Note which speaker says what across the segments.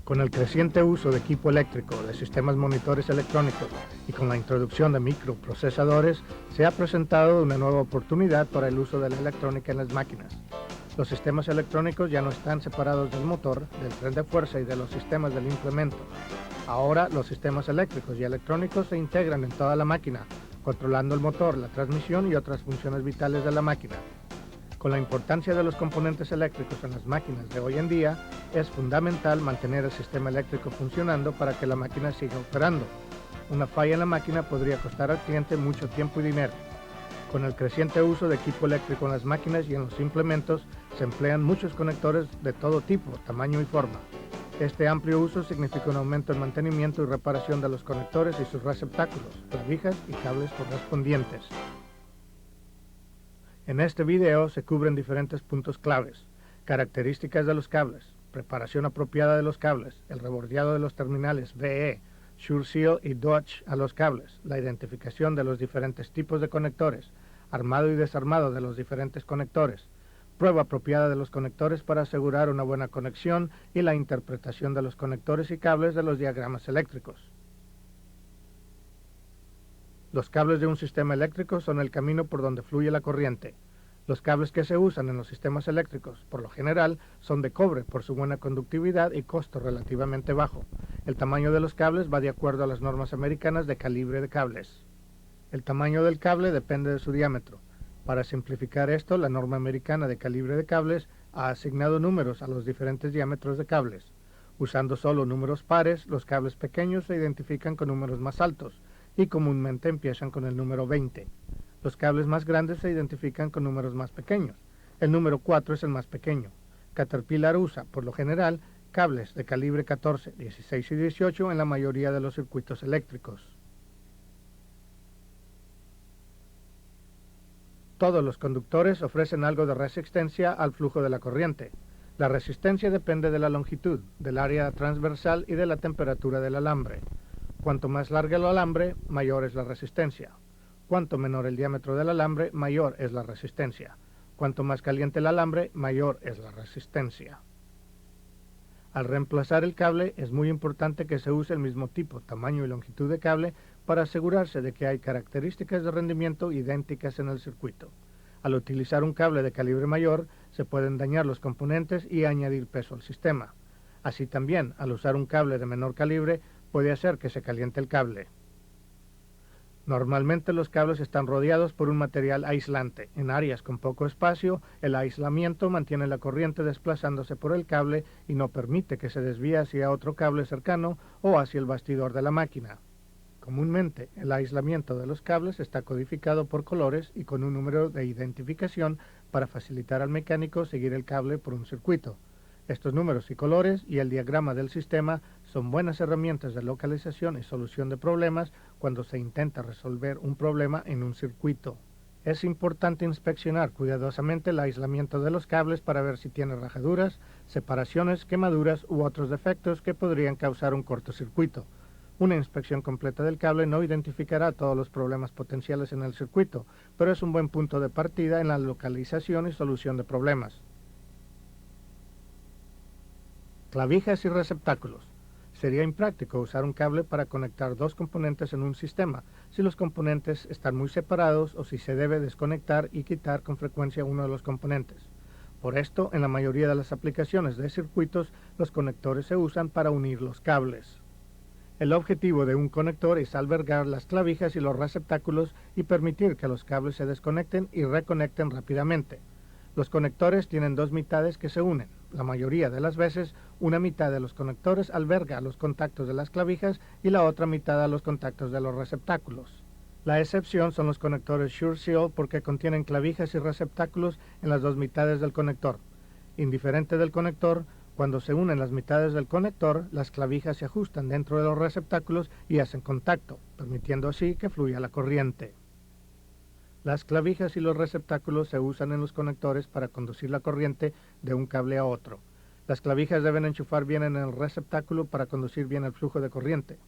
Speaker 1: Con el creciente uso de equipo eléctrico, de sistemas monitores electrónicos y con la introducción de microprocesadores, se ha presentado una nueva oportunidad para el uso de la electrónica en las máquinas. Los sistemas electrónicos ya no están separados del motor, del tren de fuerza y de los sistemas del implemento. Ahora los sistemas eléctricos y electrónicos se integran en toda la máquina, controlando el motor, la transmisión y otras funciones vitales de la máquina. Con la importancia de los componentes eléctricos en las máquinas de hoy en día, es fundamental mantener el sistema eléctrico funcionando para que la máquina siga operando. Una falla en la máquina podría costar al cliente mucho tiempo y dinero. Con el creciente uso de equipo eléctrico en las máquinas y en los implementos, se emplean muchos conectores de todo tipo, tamaño y forma. Este amplio uso significa un aumento en mantenimiento y reparación de los conectores y sus receptáculos, clavijas y cables correspondientes. En este video se cubren diferentes puntos claves: características de los cables, preparación apropiada de los cables, el rebordeado de los terminales VE, SureSeal y Dodge a los cables, la identificación de los diferentes tipos de conectores, armado y desarmado de los diferentes conectores, prueba apropiada de los conectores para asegurar una buena conexión y la interpretación de los conectores y cables de los diagramas eléctricos. Los cables de un sistema eléctrico son el camino por donde fluye la corriente. Los cables que se usan en los sistemas eléctricos, por lo general, son de cobre por su buena conductividad y costo relativamente bajo. El tamaño de los cables va de acuerdo a las normas americanas de calibre de cables. El tamaño del cable depende de su diámetro. Para simplificar esto, la norma americana de calibre de cables ha asignado números a los diferentes diámetros de cables. Usando solo números pares, los cables pequeños se identifican con números más altos y comúnmente empiezan con el número 20. Los cables más grandes se identifican con números más pequeños. El número 4 es el más pequeño. Caterpillar usa, por lo general, cables de calibre 14, 16 y 18 en la mayoría de los circuitos eléctricos. Todos los conductores ofrecen algo de resistencia al flujo de la corriente. La resistencia depende de la longitud, del área transversal y de la temperatura del alambre. Cuanto más largo el alambre, mayor es la resistencia. Cuanto menor el diámetro del alambre, mayor es la resistencia. Cuanto más caliente el alambre, mayor es la resistencia. Al reemplazar el cable, es muy importante que se use el mismo tipo, tamaño y longitud de cable para asegurarse de que hay características de rendimiento idénticas en el circuito. Al utilizar un cable de calibre mayor, se pueden dañar los componentes y añadir peso al sistema. Así también, al usar un cable de menor calibre, puede hacer que se caliente el cable. Normalmente los cables están rodeados por un material aislante. En áreas con poco espacio, el aislamiento mantiene la corriente desplazándose por el cable y no permite que se desvíe hacia otro cable cercano o hacia el bastidor de la máquina. Comúnmente, el aislamiento de los cables está codificado por colores y con un número de identificación para facilitar al mecánico seguir el cable por un circuito. Estos números y colores y el diagrama del sistema son buenas herramientas de localización y solución de problemas cuando se intenta resolver un problema en un circuito. Es importante inspeccionar cuidadosamente el aislamiento de los cables para ver si tiene rajaduras, separaciones, quemaduras u otros defectos que podrían causar un cortocircuito. Una inspección completa del cable no identificará todos los problemas potenciales en el circuito, pero es un buen punto de partida en la localización y solución de problemas. Clavijas y receptáculos. Sería impráctico usar un cable para conectar dos componentes en un sistema si los componentes están muy separados o si se debe desconectar y quitar con frecuencia uno de los componentes. Por esto, en la mayoría de las aplicaciones de circuitos, los conectores se usan para unir los cables. El objetivo de un conector es albergar las clavijas y los receptáculos y permitir que los cables se desconecten y reconecten rápidamente. Los conectores tienen dos mitades que se unen. La mayoría de las veces, una mitad de los conectores alberga los contactos de las clavijas y la otra mitad a los contactos de los receptáculos. La excepción son los conectores SureSeal porque contienen clavijas y receptáculos en las dos mitades del conector. Indiferente del conector, cuando se unen las mitades del conector, las clavijas se ajustan dentro de los receptáculos y hacen contacto, permitiendo así que fluya la corriente. Las clavijas y los receptáculos se usan en los conectores para conducir la corriente de un cable a otro. Las clavijas deben enchufar bien en el receptáculo para conducir bien el flujo de corriente.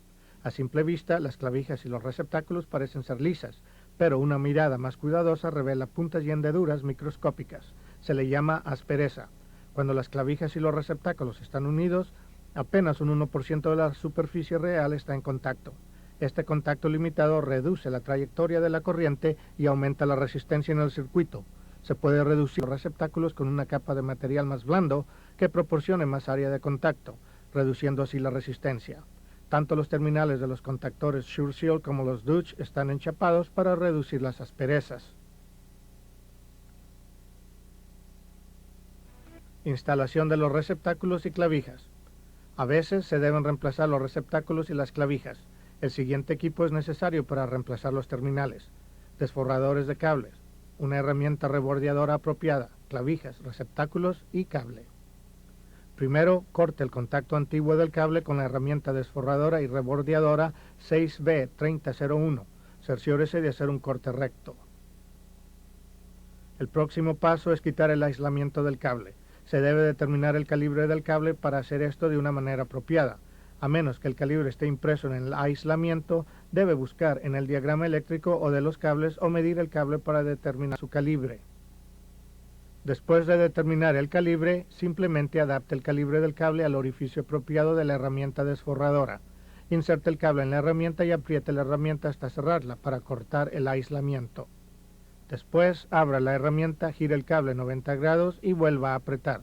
Speaker 1: A simple vista, las clavijas y los receptáculos parecen ser lisas, pero una mirada más cuidadosa revela puntas y hendiduras microscópicas. Se le llama aspereza. Cuando las clavijas y los receptáculos están unidos, Apenas un 1% de la superficie real está en contacto. Este contacto limitado reduce la trayectoria de la corriente y aumenta la resistencia en el circuito. Se puede reducir los receptáculos con una capa de material más blando que proporcione más área de contacto, reduciendo así la resistencia. Tanto los terminales de los contactores SureSeal como los Dutch están enchapados para reducir las asperezas. Instalación de los receptáculos y clavijas. A veces se deben reemplazar los receptáculos y las clavijas. El siguiente equipo es necesario para reemplazar los terminales: desforradores de cables, una herramienta rebordeadora apropiada, clavijas, receptáculos y cable. Primero, corte el contacto antiguo del cable con la herramienta desforradora y rebordeadora 6B3001. Cerciórese de hacer un corte recto. El próximo paso es quitar el aislamiento del cable. Se debe determinar el calibre del cable para hacer esto de una manera apropiada. A menos que el calibre esté impreso en el aislamiento, debe buscar en el diagrama eléctrico o de los cables o medir el cable para determinar su calibre. Después de determinar el calibre, simplemente adapte el calibre del cable al orificio apropiado de la herramienta desforradora. Inserte el cable en la herramienta y apriete la herramienta hasta cerrarla para cortar el aislamiento. Después, abra la herramienta, gire el cable 90 grados y vuelva a apretar.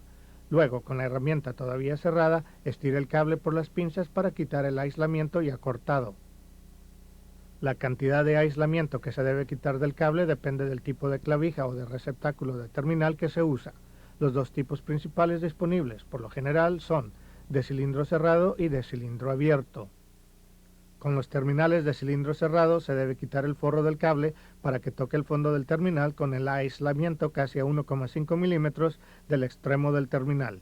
Speaker 1: Luego, con la herramienta todavía cerrada, estire el cable por las pinzas para quitar el aislamiento ya cortado. La cantidad de aislamiento que se debe quitar del cable depende del tipo de clavija o de receptáculo de terminal que se usa. Los dos tipos principales disponibles, por lo general, son de cilindro cerrado y de cilindro abierto. Con los terminales de cilindro cerrado se debe quitar el forro del cable para que toque el fondo del terminal con el aislamiento casi a 1,5 milímetros del extremo del terminal.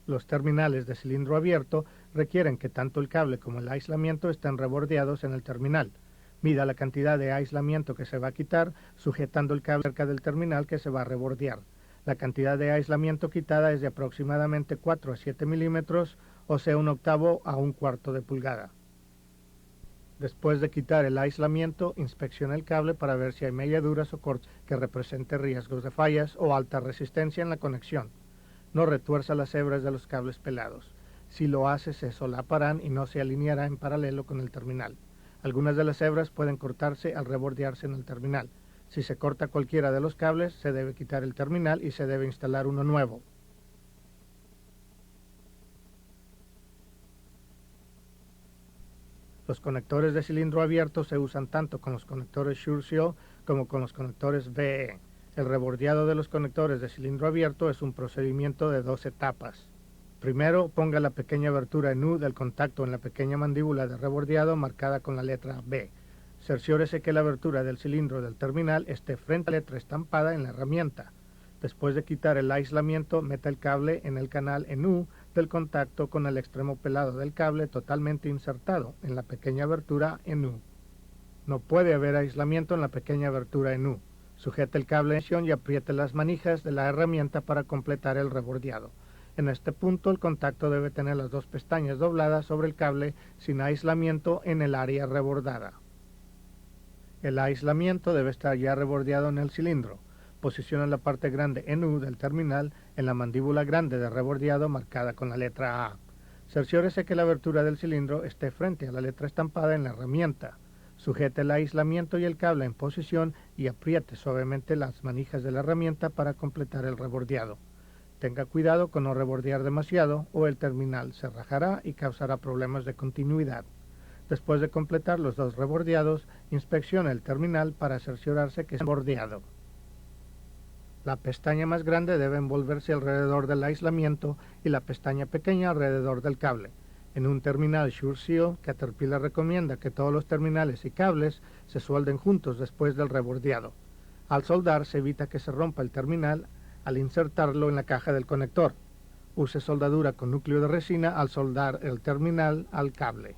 Speaker 1: Los terminales de cilindro abierto requieren que tanto el cable como el aislamiento estén rebordeados en el terminal. Mida la cantidad de aislamiento que se va a quitar sujetando el cable cerca del terminal que se va a rebordear. La cantidad de aislamiento quitada es de aproximadamente 4 a 7 milímetros, o sea, 1/8 a 1/4 de pulgada. Después de quitar el aislamiento, inspeccione el cable para ver si hay melladuras o cortes que representen riesgos de fallas o alta resistencia en la conexión. No retuerza las hebras de los cables pelados. Si lo hace, se solaparán y no se alineará en paralelo con el terminal. Algunas de las hebras pueden cortarse al rebordearse en el terminal. Si se corta cualquiera de los cables, se debe quitar el terminal y se debe instalar uno nuevo. Los conectores de cilindro abierto se usan tanto con los conectores SureSeal como con los conectores VE. El rebordeado de los conectores de cilindro abierto es un procedimiento de 2 etapas. Primero, ponga la pequeña abertura en U del contacto en la pequeña mandíbula de rebordeado marcada con la letra B. Cerciórese que la abertura del cilindro del terminal esté frente a la letra estampada en la herramienta. Después de quitar el aislamiento, meta el cable en el canal en U del contacto con el extremo pelado del cable totalmente insertado en la pequeña abertura en U. No puede haber aislamiento en la pequeña abertura en U. Sujete el cable en tensión y apriete las manijas de la herramienta para completar el rebordeado. En este punto, el contacto debe tener las dos pestañas dobladas sobre el cable sin aislamiento en el área rebordada. El aislamiento debe estar ya rebordeado en el cilindro. Posiciona la parte grande en U del terminal en la mandíbula grande de rebordeado marcada con la letra A. Cerciórese que la abertura del cilindro esté frente a la letra estampada en la herramienta. Sujete el aislamiento y el cable en posición y apriete suavemente las manijas de la herramienta para completar el rebordeado. Tenga cuidado con no rebordear demasiado o el terminal se rajará y causará problemas de continuidad. Después de completar los dos rebordeados, inspeccione el terminal para cerciorarse que es bordeado. La pestaña más grande debe envolverse alrededor del aislamiento y la pestaña pequeña alrededor del cable. En un terminal SureSeal, Caterpillar recomienda que todos los terminales y cables se suelden juntos después del rebordeado. Al soldar se evita que se rompa el terminal al insertarlo en la caja del conector. Use soldadura con núcleo de resina al soldar el terminal al cable.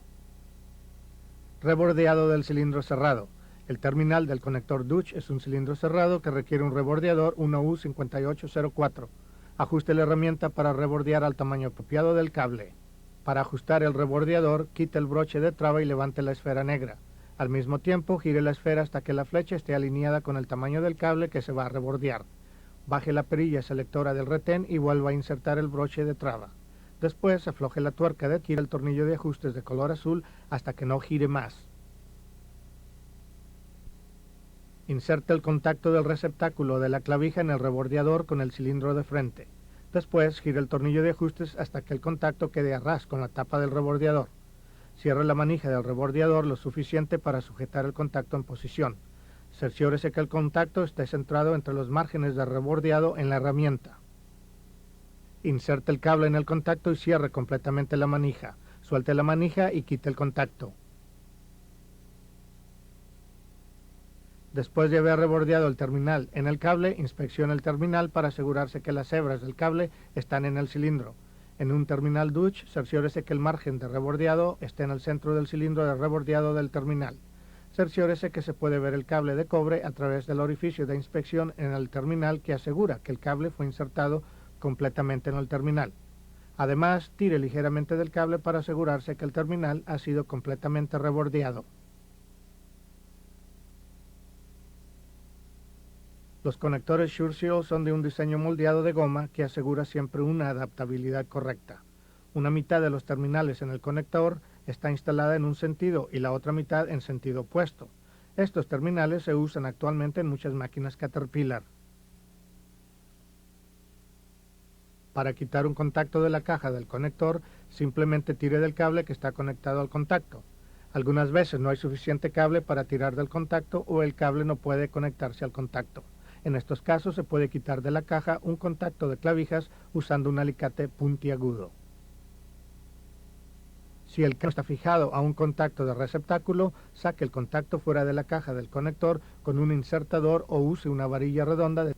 Speaker 1: Rebordeado del cilindro cerrado. El terminal del conector Dutch es un cilindro cerrado que requiere un rebordeador 1U5804. Ajuste la herramienta para rebordear al tamaño apropiado del cable. Para ajustar el rebordeador, quite el broche de traba y levante la esfera negra. Al mismo tiempo, gire la esfera hasta que la flecha esté alineada con el tamaño del cable que se va a rebordear. Baje la perilla selectora del retén y vuelva a insertar el broche de traba. Después afloje la tuerca de gira el tornillo de ajustes de color azul hasta que no gire más. Inserte el contacto del receptáculo de la clavija en el rebordeador con el cilindro de frente. Después gire el tornillo de ajustes hasta que el contacto quede a ras con la tapa del rebordeador. Cierre la manija del rebordeador lo suficiente para sujetar el contacto en posición. Cerciórese que el contacto esté centrado entre los márgenes del rebordeado en la herramienta. Inserte el cable en el contacto y cierre completamente la manija. Suelte la manija y quite el contacto. Después de haber rebordeado el terminal en el cable, inspeccione el terminal para asegurarse que las hebras del cable están en el cilindro. En un terminal Dutch, cerciórese que el margen de rebordeado esté en el centro del cilindro de rebordeado del terminal. Cerciórese que se puede ver el cable de cobre a través del orificio de inspección en el terminal que asegura que el cable fue insertado completamente en el terminal. Además, tire ligeramente del cable para asegurarse que el terminal ha sido completamente rebordeado. Los conectores SureSeal son de un diseño moldeado de goma que asegura siempre una adaptabilidad correcta. Una mitad de los terminales en el conector está instalada en un sentido y la otra mitad en sentido opuesto. Estos terminales se usan actualmente en muchas máquinas Caterpillar. Para quitar un contacto de la caja del conector, simplemente tire del cable que está conectado al contacto. Algunas veces no hay suficiente cable para tirar del contacto o el cable no puede conectarse al contacto. En estos casos se puede quitar de la caja un contacto de clavijas usando un alicate puntiagudo. Si el cable está fijado a un contacto de receptáculo, saque el contacto fuera de la caja del conector con un insertador o use una varilla redonda.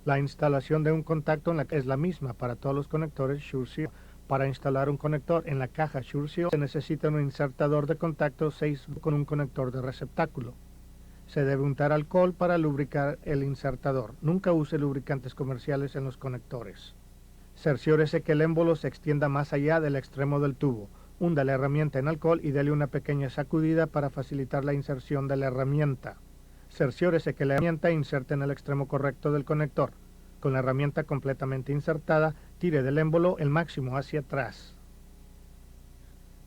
Speaker 1: La instalación de un contacto es la misma para todos los conectores SureSeal. Para instalar un conector en la caja SureSeal se necesita un insertador de contacto 6 con un conector de receptáculo. Se debe untar alcohol para lubricar el insertador. Nunca use lubricantes comerciales en los conectores. Cerciórese que el émbolo se extienda más allá del extremo del tubo. Hunda la herramienta en alcohol y dele una pequeña sacudida para facilitar la inserción de la herramienta. Cerciórese que la herramienta inserte en el extremo correcto del conector. Con la herramienta completamente insertada, tire del émbolo el máximo hacia atrás.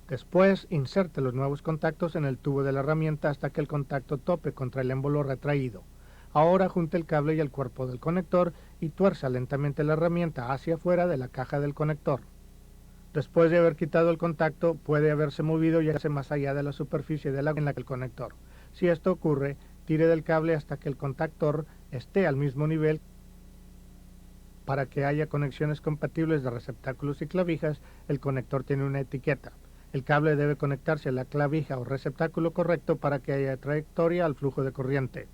Speaker 1: Después, inserte los nuevos contactos en el tubo de la herramienta hasta que el contacto tope contra el émbolo retraído. Ahora junte el cable y el cuerpo del conector y tuerza lentamente la herramienta hacia afuera de la caja del conector. Después de haber quitado el contacto, puede haberse movido y llegarse más allá de la superficie de la en la que el conector. Si esto ocurre, tire del cable hasta que el contactor esté al mismo nivel. Para que haya conexiones compatibles de receptáculos y clavijas, el conector tiene una etiqueta. El cable debe conectarse a la clavija o receptáculo correcto para que haya trayectoria al flujo de corriente.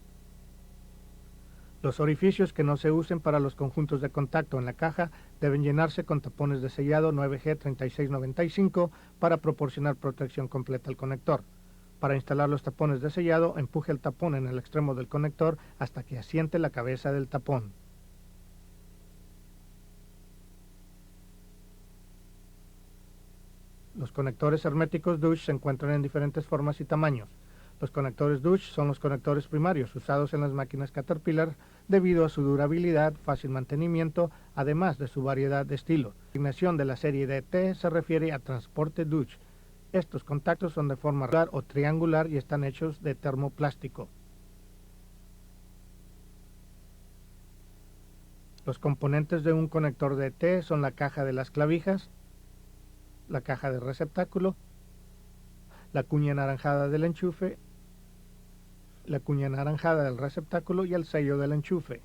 Speaker 1: Los orificios que no se usen para los conjuntos de contacto en la caja deben llenarse con tapones de sellado 9G3695 para proporcionar protección completa al conector. Para instalar los tapones de sellado, empuje el tapón en el extremo del conector hasta que asiente la cabeza del tapón. Los conectores herméticos Dutch se encuentran en diferentes formas y tamaños. Los conectores Dutch son los conectores primarios usados en las máquinas Caterpillar debido a su durabilidad, fácil mantenimiento, además de su variedad de estilos. La designación de la serie de T se refiere a transporte Dutch. Estos contactos son de forma regular o triangular y están hechos de termoplástico. Los componentes de un conector de T son la caja de las clavijas, la caja de receptáculo, la cuña anaranjada del enchufe, la cuña anaranjada del receptáculo y el sello del enchufe.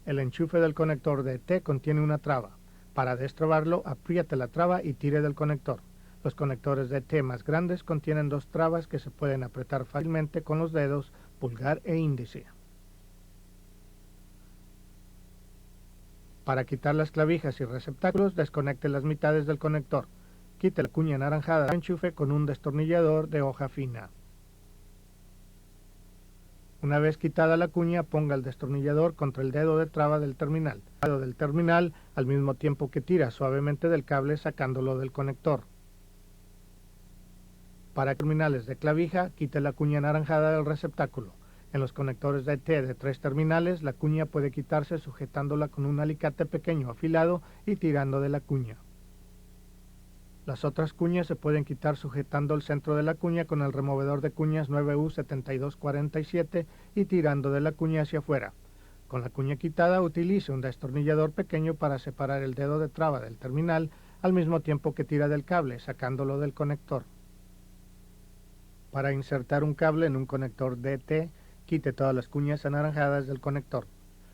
Speaker 1: El enchufe del conector de T contiene una traba. Para destrabarlo, apriete la traba y tire del conector. Los conectores de T más grandes contienen dos trabas que se pueden apretar fácilmente con los dedos pulgar e índice. Para quitar las clavijas y receptáculos, desconecte las mitades del conector. Quite la cuña anaranjada del enchufe con un destornillador de hoja fina. Una vez quitada la cuña, ponga el destornillador contra el dedo de traba del terminal. El dedo del terminal al mismo tiempo que tira suavemente del cable sacándolo del conector. Para terminales de clavija, quite la cuña anaranjada del receptáculo. En los conectores de T de 3 terminales, la cuña puede quitarse sujetándola con un alicate pequeño afilado y tirando de la cuña. Las otras cuñas se pueden quitar sujetando el centro de la cuña con el removedor de cuñas 9U7247 y tirando de la cuña hacia afuera. Con la cuña quitada, utilice un destornillador pequeño para separar el dedo de traba del terminal al mismo tiempo que tira del cable, sacándolo del conector. Para insertar un cable en un conector DT, quite todas las cuñas anaranjadas del conector.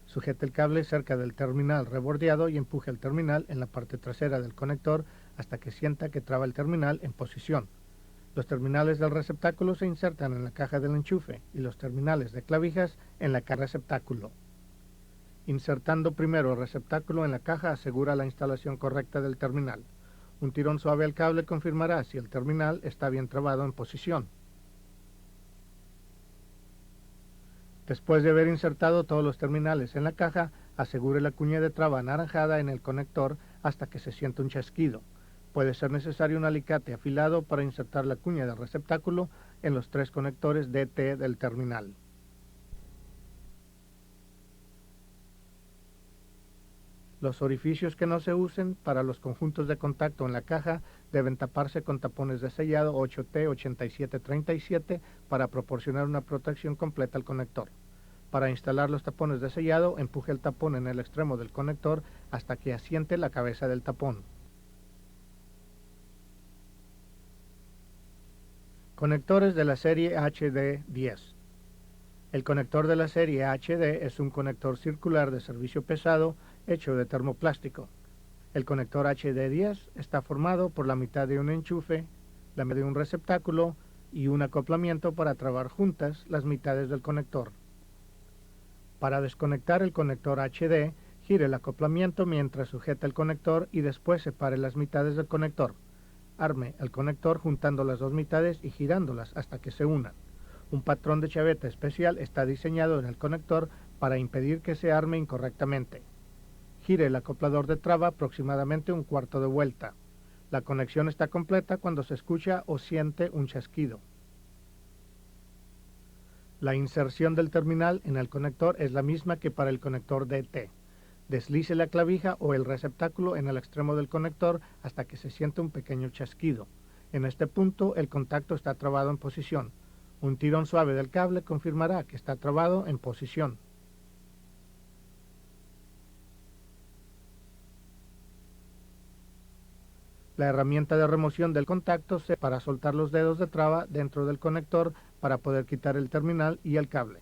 Speaker 1: Sujete el cable cerca del terminal rebordeado y empuje el terminal en la parte trasera del conector hasta que sienta que traba el terminal en posición. Los terminales del receptáculo se insertan en la caja del enchufe y los terminales de clavijas en la caja del receptáculo. Insertando primero el receptáculo en la caja asegura la instalación correcta del terminal. Un tirón suave al cable confirmará si el terminal está bien trabado en posición. Después de haber insertado todos los terminales en la caja, asegure la cuña de traba anaranjada en el conector hasta que se sienta un chasquido. Puede ser necesario un alicate afilado para insertar la cuña del receptáculo en los 3 conectores DT del terminal. Los orificios que no se usen para los conjuntos de contacto en la caja deben taparse con tapones de sellado 8T8737 para proporcionar una protección completa al conector. Para instalar los tapones de sellado, empuje el tapón en el extremo del conector hasta que asiente la cabeza del tapón. Conectores de la serie HD10. El conector de la serie HD es un conector circular de servicio pesado hecho de termoplástico. El conector HD10 está formado por la mitad de un enchufe, la mitad de un receptáculo y un acoplamiento para trabar juntas las mitades del conector. Para desconectar el conector HD, gire el acoplamiento mientras sujeta el conector y después separe las mitades del conector. Arme el conector juntando las dos mitades y girándolas hasta que se unan. Un patrón de chaveta especial está diseñado en el conector para impedir que se arme incorrectamente. Gire el acoplador de traba aproximadamente un cuarto de vuelta. La conexión está completa cuando se escucha o siente un chasquido. La inserción del terminal en el conector es la misma que para el conector DT. Deslice la clavija o el receptáculo en el extremo del conector hasta que se siente un pequeño chasquido. En este punto el contacto está trabado en posición. Un tirón suave del cable confirmará que está trabado en posición. La herramienta de remoción del contacto se para soltar los dedos de traba dentro del conector para poder quitar el terminal y el cable.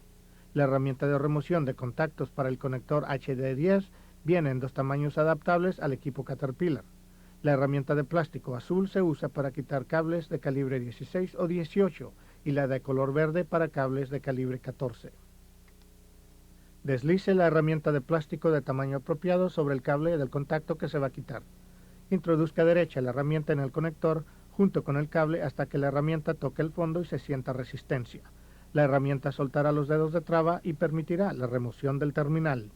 Speaker 1: La herramienta de remoción de contactos para el conector HD10 viene en 2 tamaños adaptables al equipo Caterpillar. La herramienta de plástico azul se usa para quitar cables de calibre 16 o 18 y la de color verde para cables de calibre 14. Deslice la herramienta de plástico de tamaño apropiado sobre el cable del contacto que se va a quitar. Introduzca derecha la herramienta en el conector junto con el cable hasta que la herramienta toque el fondo y se sienta resistencia. La herramienta soltará los dedos de traba y permitirá la remoción del terminal.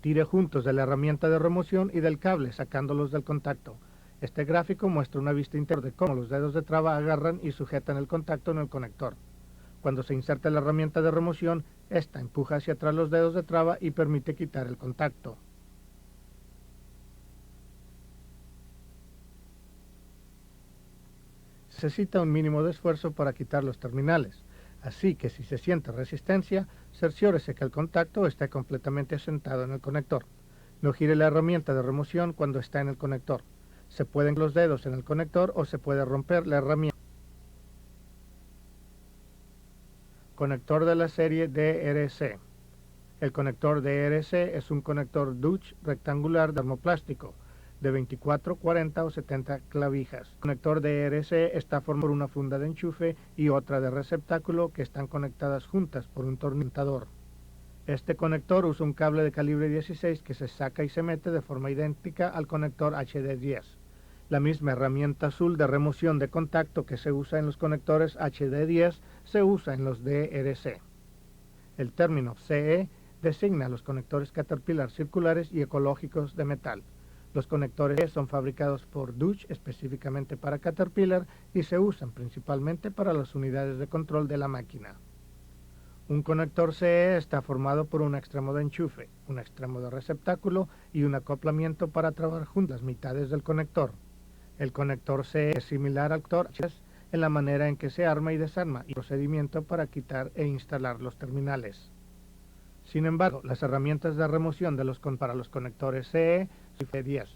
Speaker 1: Tire juntos de la herramienta de remoción y del cable sacándolos del contacto. Este gráfico muestra una vista interior de cómo los dedos de traba agarran y sujetan el contacto en el conector. Cuando se inserta la herramienta de remoción, esta empuja hacia atrás los dedos de traba y permite quitar el contacto. Necesita un mínimo de esfuerzo para quitar los terminales, así que si se siente resistencia, cerciórese que el contacto esté completamente asentado en el conector. No gire la herramienta de remoción cuando está en el conector. Se pueden los dedos en el conector o se puede romper la herramienta. Conector de la serie DRC. El conector DRC es un conector Dutch rectangular de termoplástico de 24, 40 o 70 clavijas. El conector DRC está formado por una funda de enchufe y otra de receptáculo que están conectadas juntas por un tornillador. Este conector usa un cable de calibre 16 que se saca y se mete de forma idéntica al conector HD10. La misma herramienta azul de remoción de contacto que se usa en los conectores HD10 se usa en los DRC. El término CE designa los conectores Caterpillar circulares y ecológicos de metal. Los conectores son fabricados por Dutch específicamente para Caterpillar y se usan principalmente para las unidades de control de la máquina. Un conector CE está formado por un extremo de enchufe, un extremo de receptáculo y un acoplamiento para trabajar juntas las mitades del conector. El conector CE es similar al conector H en la manera en que se arma y desarma y el procedimiento para quitar e instalar los terminales. Sin embargo, las herramientas de remoción para los conectores CE son 10.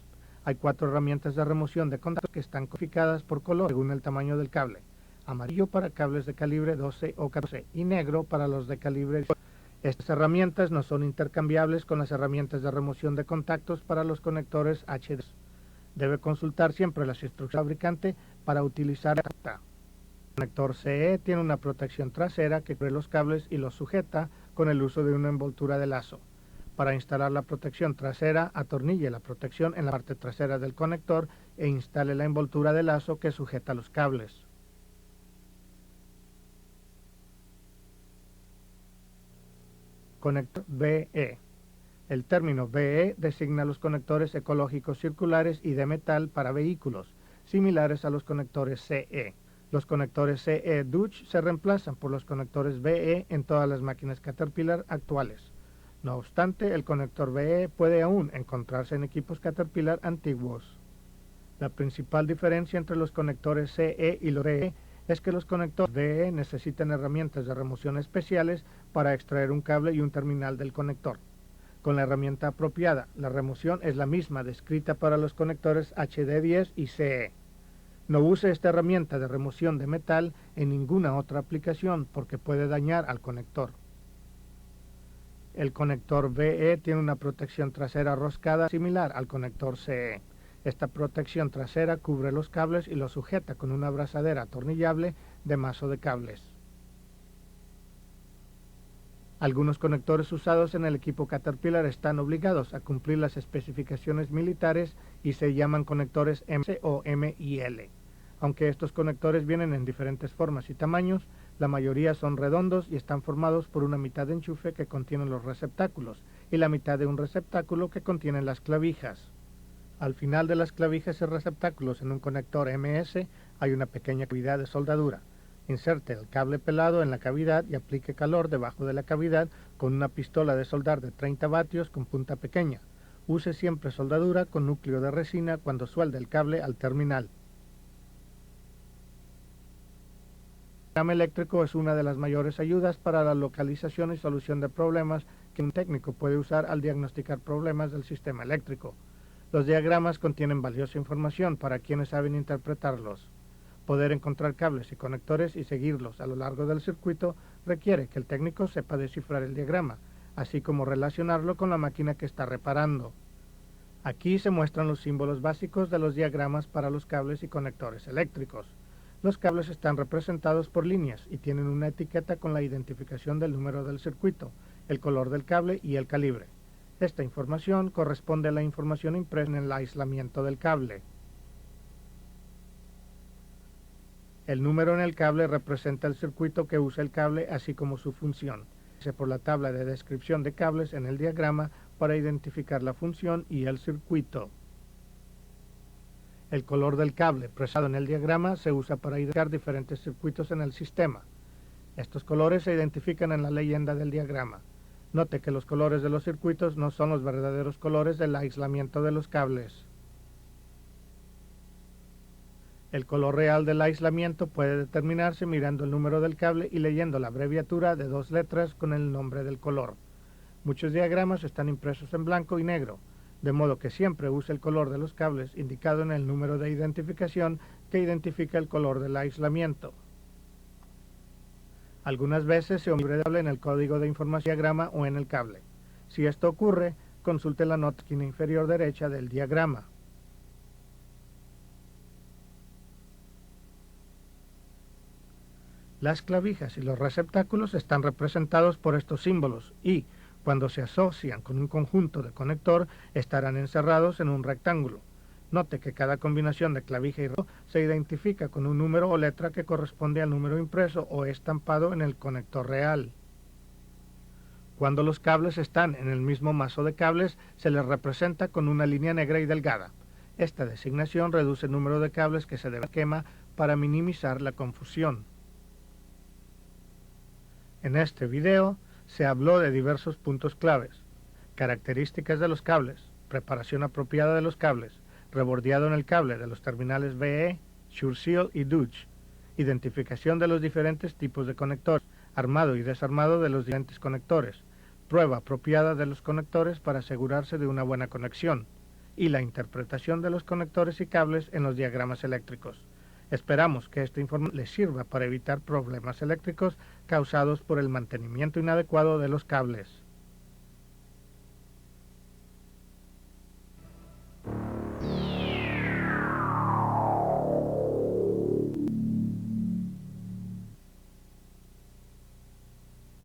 Speaker 1: Hay 4 herramientas de remoción de contactos que están codificadas por color según el tamaño del cable. Amarillo para cables de calibre 12 o 14 y negro para los de calibre 18. Estas herramientas no son intercambiables con las herramientas de remoción de contactos para los conectores HD. Debe consultar siempre las instrucciones del fabricante para utilizar esta. El conector CE tiene una protección trasera que cubre los cables y los sujeta con el uso de una envoltura de lazo. Para instalar la protección trasera, atornille la protección en la parte trasera del conector e instale la envoltura de lazo que sujeta los cables. Conector BE. El término BE designa los conectores ecológicos circulares y de metal para vehículos, similares a los conectores CE. Los conectores CE Dutch se reemplazan por los conectores BE en todas las máquinas Caterpillar actuales. No obstante, el conector BE puede aún encontrarse en equipos Caterpillar antiguos. La principal diferencia entre los conectores CE y los BE es que los conectores BE necesitan herramientas de remoción especiales para extraer un cable y un terminal del conector. Con la herramienta apropiada, la remoción es la misma descrita para los conectores HD10 y CE. No use esta herramienta de remoción de metal en ninguna otra aplicación porque puede dañar al conector. El conector BE tiene una protección trasera roscada similar al conector CE. Esta protección trasera cubre los cables y los sujeta con una abrazadera atornillable de mazo de cables. Algunos conectores usados en el equipo Caterpillar están obligados a cumplir las especificaciones militares y se llaman conectores MC o MIL. Aunque estos conectores vienen en diferentes formas y tamaños, la mayoría son redondos y están formados por una mitad de enchufe que contiene los receptáculos y la mitad de un receptáculo que contiene las clavijas. Al final de las clavijas y receptáculos en un conector MS hay una pequeña cavidad de soldadura. Inserte el cable pelado en la cavidad y aplique calor debajo de la cavidad con una pistola de soldar de 30 vatios con punta pequeña. Use siempre soldadura con núcleo de resina cuando suelde el cable al terminal. El diagrama eléctrico es una de las mayores ayudas para la localización y solución de problemas que un técnico puede usar al diagnosticar problemas del sistema eléctrico. Los diagramas contienen valiosa información para quienes saben interpretarlos. Poder encontrar cables y conectores y seguirlos a lo largo del circuito requiere que el técnico sepa descifrar el diagrama, así como relacionarlo con la máquina que está reparando. Aquí se muestran los símbolos básicos de los diagramas para los cables y conectores eléctricos. Los cables están representados por líneas y tienen una etiqueta con la identificación del número del circuito, el color del cable y el calibre. Esta información corresponde a la información impresa en el aislamiento del cable. El número en el cable representa el circuito que usa el cable, así como su función. Se por la tabla de descripción de cables en el diagrama para identificar la función y el circuito. El color del cable expresado en el diagrama se usa para identificar diferentes circuitos en el sistema. Estos colores se identifican en la leyenda del diagrama. Note que los colores de los circuitos no son los verdaderos colores del aislamiento de los cables. El color real del aislamiento puede determinarse mirando el número del cable y leyendo la abreviatura de 2 letras con el nombre del color. Muchos diagramas están impresos en blanco y negro, de modo que siempre use el color de los cables indicado en el número de identificación que identifica el color del aislamiento. Algunas veces se omite en el código de información diagrama o en el cable. Si esto ocurre, consulte la nota esquina inferior derecha del diagrama. Las clavijas y los receptáculos están representados por estos símbolos y, cuando se asocian con un conjunto de conector, estarán encerrados en un rectángulo. Note que cada combinación de clavija y receptáculo se identifica con un número o letra que corresponde al número impreso o estampado en el conector real. Cuando los cables están en el mismo mazo de cables, se les representa con una línea negra y delgada. Esta designación reduce el número de cables que se debe quemar para minimizar la confusión. En este video se habló de diversos puntos claves: características de los cables, preparación apropiada de los cables, rebordeado en el cable de los terminales VE, SureSeal y Dutch, identificación de los diferentes tipos de conectores, armado y desarmado de los diferentes conectores, prueba apropiada de los conectores para asegurarse de una buena conexión, y la interpretación de los conectores y cables en los diagramas eléctricos. Esperamos que esta información les sirva para evitar problemas eléctricos causados por el mantenimiento inadecuado de los cables.